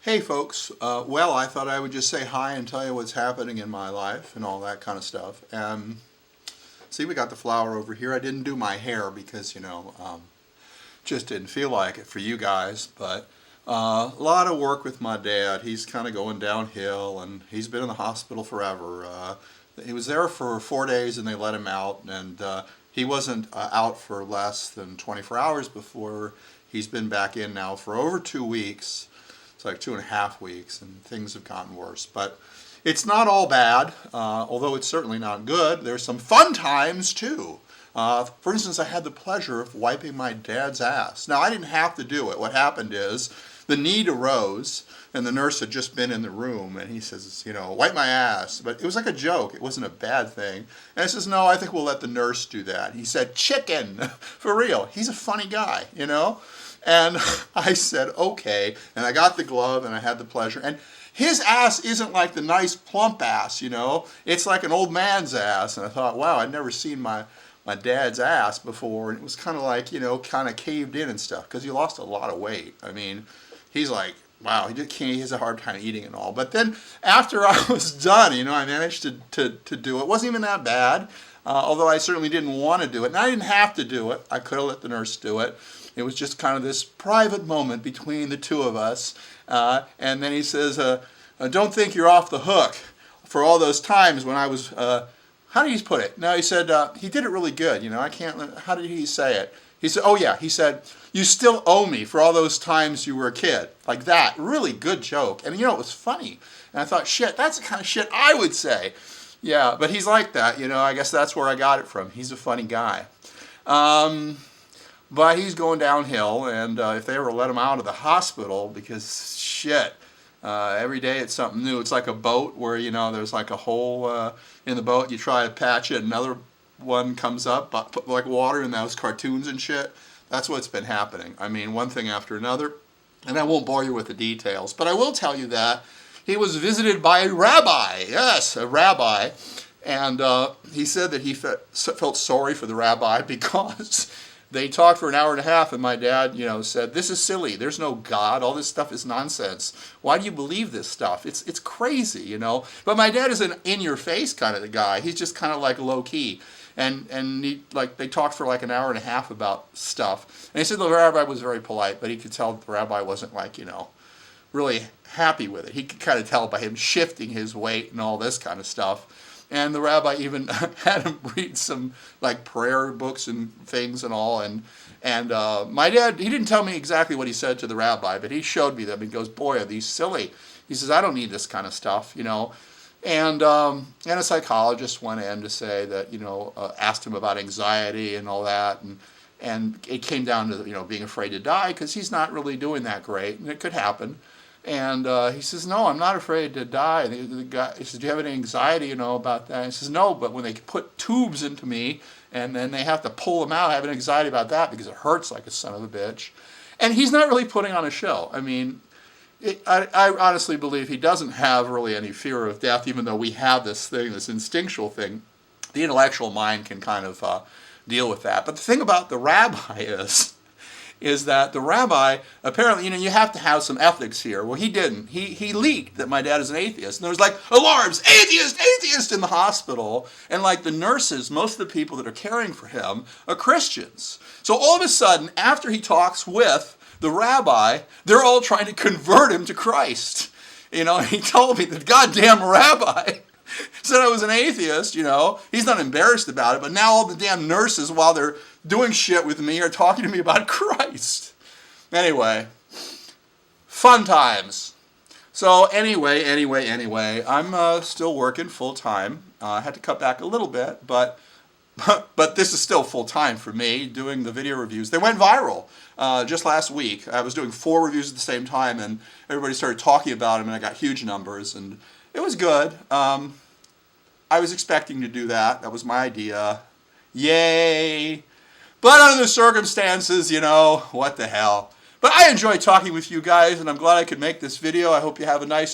Hey folks, well, I thought I would just say hi and tell you what's happening in my life and all that kind of stuff. And see, we got the flower over here. I didn't do my hair because, just didn't feel like it for you guys. But a lot of work with my dad. He's kind of going downhill, and he's been in the hospital forever. He was there for 4 days, and they let him out, and he wasn't out for less than 24 hours before. He's been back in now for over 2 weeks. It's like 2.5 weeks, and things have gotten worse. But it's not all bad, although it's certainly not good. There's some fun times, too. For instance, I had the pleasure of wiping my dad's ass. Now, I didn't have to do it. What happened is the need arose, and the nurse had just been in the room, and he says, wipe my ass. But it was like a joke. It wasn't a bad thing. And I says, no, I think we'll let the nurse do that. He said, chicken, for real. He's a funny guy, And I said, okay, and I got the glove, and I had the pleasure. And his ass isn't like the nice plump ass, It's like an old man's ass. And I thought, wow, I'd never seen my dad's ass before. And it was kind of like, kind of caved in and stuff, because he lost a lot of weight. I mean, he's like, wow, he has a hard time eating and all. But then after I was done, I managed to do it. It wasn't even that bad, although I certainly didn't want to do it. And I didn't have to do it. I could have let the nurse do it. It was just kind of this private moment between the two of us. And then he says, don't think you're off the hook for all those times when I was, how did he put it? No, he said, he did it really good. How did he say it? He said, oh yeah, he said, you still owe me for all those times you were a kid. Like that, really good joke. And it was funny. And I thought, shit, that's the kind of shit I would say. Yeah, but he's like that, I guess that's where I got it from. He's a funny guy. But he's going downhill, and if they ever let him out of the hospital, because shit, every day it's something new. It's like a boat where, there's like a hole in the boat. You try to patch it, another one comes up, put like water in those cartoons and shit. That's what's been happening. I mean, one thing after another, and I won't bore you with the details, but I will tell you that he was visited by a rabbi. Yes, a rabbi. And he said that he felt sorry for the rabbi because they talked for an hour and a half, and my dad, said, this is silly. There's no God. All this stuff is nonsense. Why do you believe this stuff? It's crazy, But my dad is an in-your-face kind of guy. He's just kind of like low-key. And they talked for like an hour and a half about stuff. And he said the rabbi was very polite, but he could tell the rabbi wasn't like, really happy with it. He could kind of tell by him shifting his weight and all this kind of stuff. And the rabbi even had him read some like prayer books and things and all. And my dad, he didn't tell me exactly what he said to the rabbi, but he showed me them. He goes, boy, are these silly. He says, I don't need this kind of stuff, And a psychologist went in to say that, asked him about anxiety and all that. And it came down to, being afraid to die, because he's not really doing that great, and it could happen. And he says, no, I'm not afraid to die. And the guy, he says, do you have any anxiety, about that? And he says, no, but when they put tubes into me and then they have to pull them out, I have an anxiety about that because it hurts like a son of a bitch. And he's not really putting on a show. I mean, I honestly believe he doesn't have really any fear of death, even though we have this thing, this instinctual thing. The intellectual mind can kind of deal with that. But the thing about the rabbi is that the rabbi, apparently, you have to have some ethics here. Well, he didn't. He leaked that my dad is an atheist. And there was like, alarms, atheist, atheist in the hospital. And like the nurses, most of the people that are caring for him are Christians. So all of a sudden, after he talks with the rabbi, they're all trying to convert him to Christ. He told me, the goddamn rabbi said I was an atheist, He's not embarrassed about it, but now all the damn nurses, while they're doing shit with me, are talking to me about Christ. Anyway, fun times. So anyway, I'm still working full time. I had to cut back a little bit, but this is still full time for me, doing the video reviews. They went viral just last week. I was doing 4 reviews at the same time, and everybody started talking about them, and I got huge numbers, and it was good. I was expecting to do that. That was my idea. Yay! But under the circumstances, what the hell. But I enjoy talking with you guys, and I'm glad I could make this video. I hope you have a nice